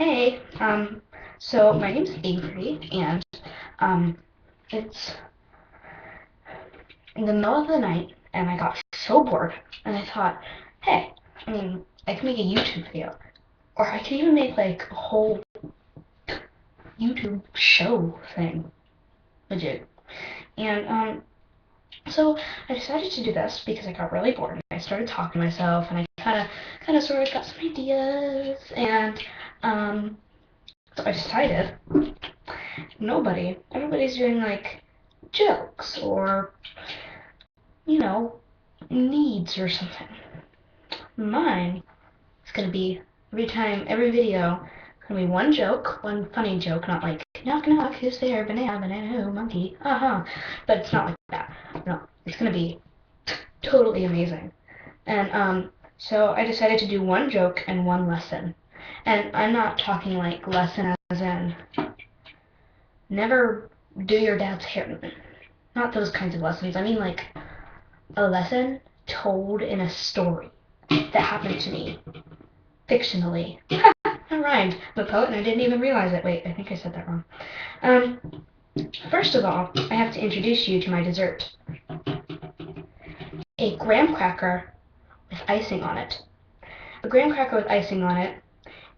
Hey, so my name's Avery, and it's in the middle of the night, and I got so bored, and I thought, hey, I can make a YouTube video, or I can even make like a whole YouTube show thing, legit. And so I decided to do this because I got really bored, and I started talking to myself, and I sort of got some ideas, and so I decided everybody's doing like jokes or, you know, needs or something. Mine is gonna be every video, gonna be one joke, one funny joke, not like knock knock, who's there, banana, banana, who, monkey, uh-huh. But it's not like that. No, it's gonna be totally amazing. And so I decided to do one joke and one lesson. And I'm not talking like lesson as in never do your dad's hair. Not those kinds of lessons. I mean like a lesson told in a story that happened to me fictionally. That rhymed. I'm a poet and I didn't even realize it. Wait, I think I said that wrong. First of all, I have to introduce you to my dessert. A graham cracker with icing on it. A graham cracker with icing on it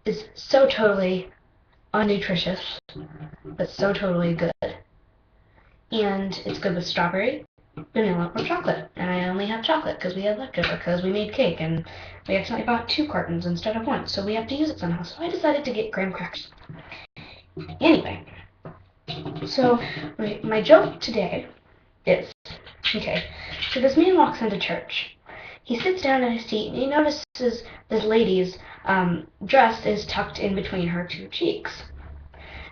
is so totally unnutritious, but so totally good. And it's good with strawberry, vanilla, or chocolate. And I only have chocolate because we had leftover because we made cake and we accidentally bought 2 cartons instead of 1, so we have to use it somehow. So I decided to get graham crackers. Anyway, so my joke today is, okay, so this man walks into church. He sits down at his seat and he notices this lady's dress is tucked in between her 2 cheeks.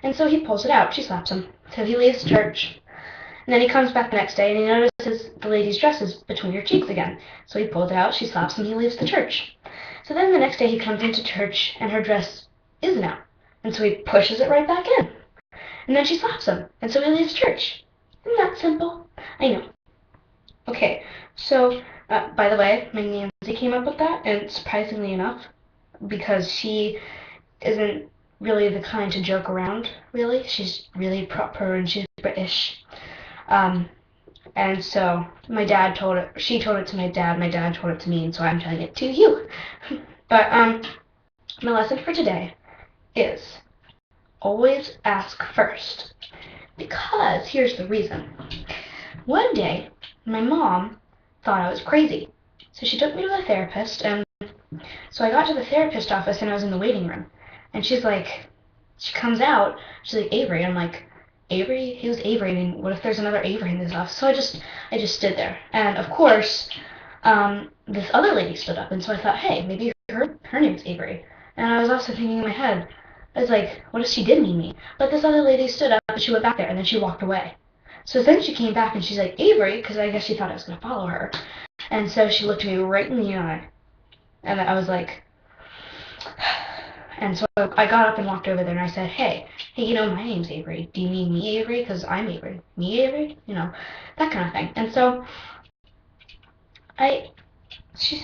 And so he pulls it out. She slaps him. So he leaves church. And then he comes back the next day and he notices the lady's dress is between her cheeks again. So he pulls it out, she slaps him, he leaves the church. So then the next day he comes into church and her dress isn't out. And so he pushes it right back in. And then she slaps him. And so he leaves church. Isn't that simple? I know. Okay, so by the way, my Nancy came up with that, and surprisingly enough, because she isn't really the kind to joke around, really. She's really proper and she's British. And so she told it to my dad told it to me, and so I'm telling it to you. But my lesson for today is always ask first. Because here's the reason. One day, my mom thought I was crazy. So she took me to the therapist, and so I got to the therapist office and I was in the waiting room. And she comes out, she's like, Avery. I'm like, Avery? Who's Avery? I mean, what if there's another Avery in this office? So I just stood there. And of course, this other lady stood up, and so I thought, hey, maybe her name's Avery. And I was also thinking in my head, I was like, what if she did mean me? But this other lady stood up, and she went back there, and then she walked away. So then she came back, and she's like, Avery, because I guess she thought I was going to follow her. And so she looked me right in the eye, and I was like, and so I got up and walked over there and I said, hey, my name's Avery. Do you mean me, Avery? Because I'm Avery. Me, Avery? That kind of thing. And so she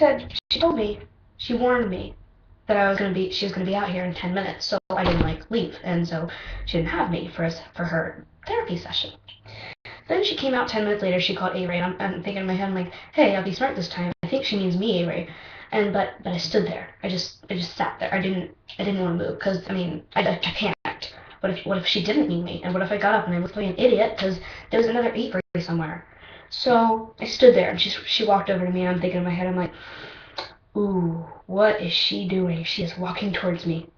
told me, she warned me that she was going to be out here in 10 minutes. So I didn't leave. And so she didn't have me for her therapy session. Then she came out 10 minutes later, she called Avery, and I'm thinking in my head, I'm like, hey, I'll be smart this time. I think she means me, Avery. But I stood there. I just sat there. I didn't want to move because I panicked. What if she didn't mean me? And what if I got up and I looked like an idiot because there was another Avery somewhere? So I stood there and she walked over to me and I'm thinking in my head, I'm like, ooh, what is she doing? She is walking towards me.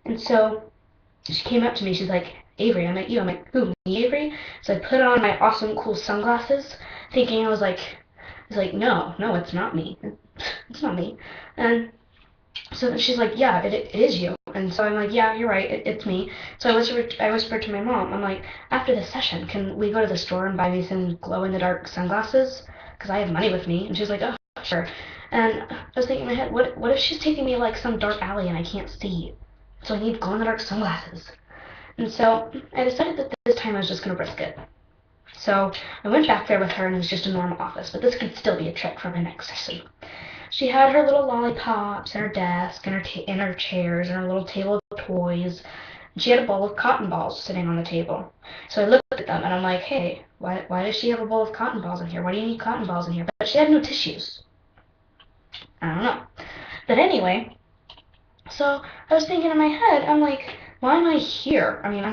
And so she came up to me. She's like, Avery, I met you. I'm like, who, me, Avery? So I put on my awesome, cool sunglasses, thinking I was like, no, it's not me. It's not me. And so she's like, yeah, it is you. And so I'm like, yeah, you're right, it's me. So I whispered to my mom, I'm like, after this session, can we go to the store and buy me some glow-in-the-dark sunglasses? Because I have money with me. And she's like, oh, sure. And I was thinking in my head, what if she's taking me like some dark alley and I can't see? So I need glow-in-the-dark sunglasses. And so I decided that this time I was just going to risk it. So I went back there with her, and it was just a normal office, but this could still be a trick for my next session. She had her little lollipops and her desk and her chairs and her little table of toys. And she had a bowl of cotton balls sitting on the table. So I looked at them and I'm like, hey, why does she have a bowl of cotton balls in here? Why do you need cotton balls in here? But she had no tissues. I don't know. But anyway, so I was thinking in my head, I'm like, why am I here? I mean,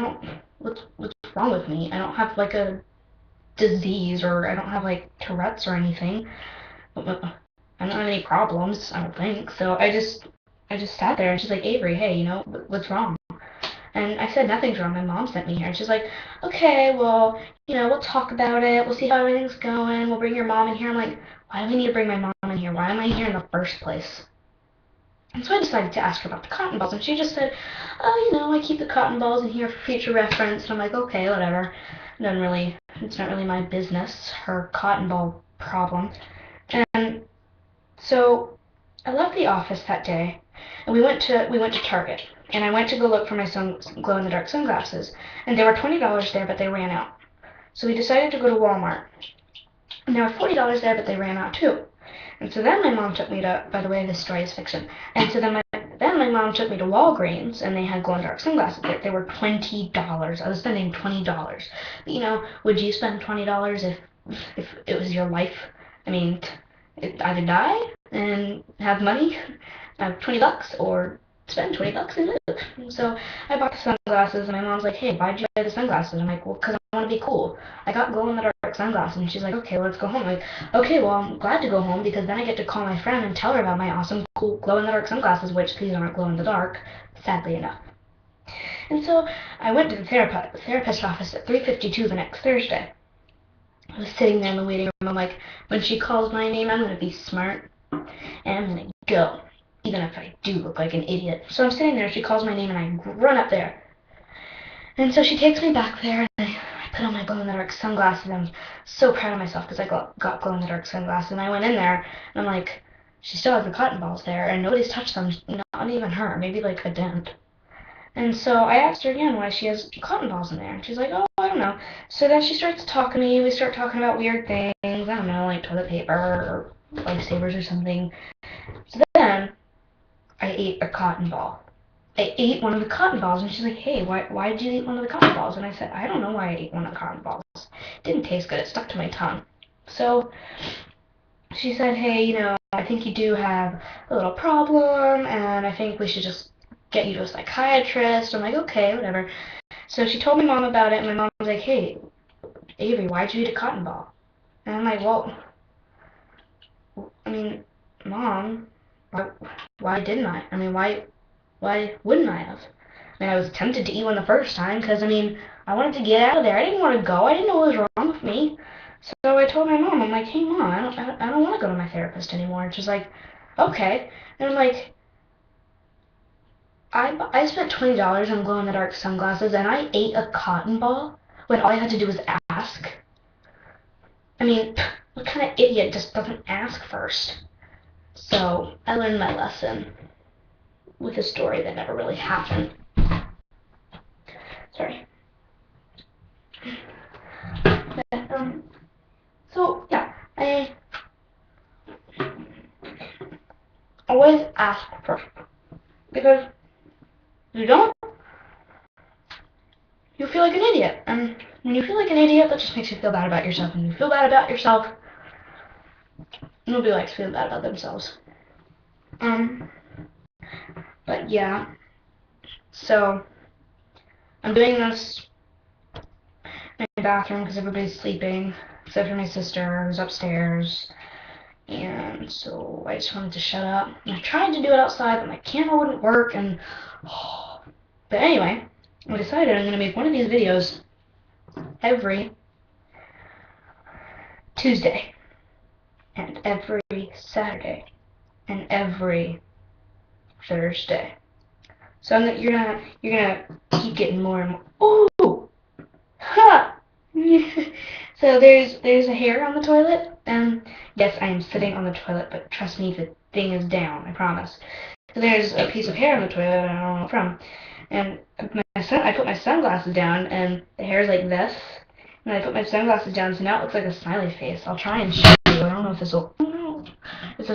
what's wrong with me? I don't have like a disease, or I don't have like Tourette's or anything. I don't have any problems, I don't think. So I just sat there, and she's like, Avery, hey, what's wrong? And I said, nothing's wrong. My mom sent me here. And she's like, okay, well, we'll talk about it. We'll see how everything's going. We'll bring your mom in here. I'm like, why do we need to bring my mom in here? Why am I here in the first place? And so I decided to ask her about the cotton balls. And she just said, oh, I keep the cotton balls in here for future reference. And I'm like, okay, whatever. It's not really my business, her cotton ball problem. And so I left the office that day, and we went to Target, and I went to go look for my glow-in-the-dark sunglasses, and they were $20 there, but they ran out. So we decided to go to Walmart, and there were $40 there, but they ran out too. And so then my mom took me to, by the way, this story is fiction, and so then my mom took me to Walgreens, and they had glow-in-the-dark sunglasses there. They were $20. I was spending $20. But, would you spend $20 if it was your life? I mean, either die and have money, have $20, or spend $20 and live. So I bought the sunglasses, and my mom's like, hey, why'd you buy the sunglasses? I'm like, well, because I want to be cool. I got glow-in-the-dark sunglasses. And she's like, okay, well, let's go home. I'm like, okay, well, I'm glad to go home, because then I get to call my friend and tell her about my awesome, cool glow-in-the-dark sunglasses, which these aren't glow-in-the-dark, sadly enough. And so I went to the therapist office at 3:52 the next Thursday. I was sitting there in the waiting room. I'm like, when she calls my name, I'm going to be smart, and I'm going to go, even if I do look like an idiot. So I'm sitting there, she calls my name, and I run up there. And so she takes me back there, and I put on my glow-in-the-dark sunglasses. I'm so proud of myself, because I got glow-in-the-dark sunglasses. And I went in there, and I'm like, she still has the cotton balls there, and nobody's touched them, not even her, maybe like a dent. And so I asked her again why she has cotton balls in there. And she's like, oh, I don't know. So then she starts talking to me. We start talking about weird things. I don't know, like toilet paper or lifesavers or something. So then I ate a cotton ball. I ate one of the cotton balls. And she's like, hey, why did you eat one of the cotton balls? And I said, I don't know why I ate one of the cotton balls. It didn't taste good. It stuck to my tongue. So she said, hey, I think you do have a little problem, and I think we should just get you to a psychiatrist. I'm like, okay, whatever. So she told my mom about it, and my mom was like, hey, Avery, why'd you eat a cotton ball? And I'm like, well, I mean, Mom, why didn't I? I mean, why wouldn't I have? I mean, I was tempted to eat one the first time, because, I wanted to get out of there. I didn't want to go. I didn't know what was wrong with me. So I told my mom, I'm like, hey, Mom, I don't want to go to my therapist anymore. And she's like, okay. And I'm like, I spent $20 on glow-in-the-dark sunglasses, and I ate a cotton ball when all I had to do was ask. I mean, what kind of idiot just doesn't ask first? So I learned my lesson with a story that never really happened. Sorry. So yeah, I always ask first, because if you don't, you feel like an idiot. And when you feel like an idiot, that just makes you feel bad about yourself. And you feel bad about yourself, nobody likes feeling bad about themselves. But yeah, so I'm doing this in my bathroom because everybody's sleeping, except for my sister, who's upstairs. And so I just wanted to shut up. And I tried to do it outside, but my camera wouldn't work. But anyway, I decided I'm going to make one of these videos every Tuesday, and every Saturday, and every Thursday. So you're gonna keep getting more and more. Ooh, ha! So there's a hair on the toilet, and yes, I am sitting on the toilet, but trust me, the thing is down. I promise. So there's a piece of hair on the toilet, I don't know from, and I put my sunglasses down, and the hair's like this. And I put my sunglasses down, so now it looks like a smiley face. I'll try and show you. I don't know if this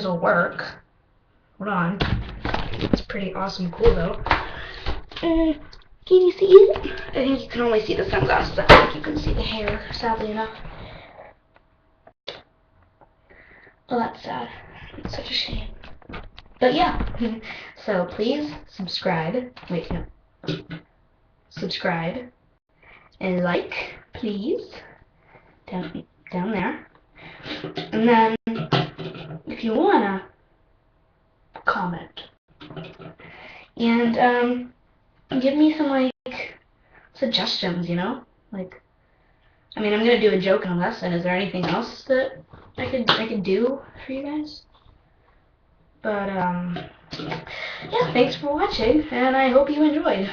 will work. Hold on. It's pretty awesome cool though. Can you see it? I think you can only see the sunglasses. I think you can see the hair, sadly enough. Well, that's sad. It's such a shame. But yeah, so please subscribe. Wait, no. Subscribe and like, please, down there. And then, if you wanna, comment and give me some like suggestions. Like, I mean, I'm gonna do a joke in a lesson. Is there anything else that I could do for you guys? But yeah, thanks for watching, and I hope you enjoyed.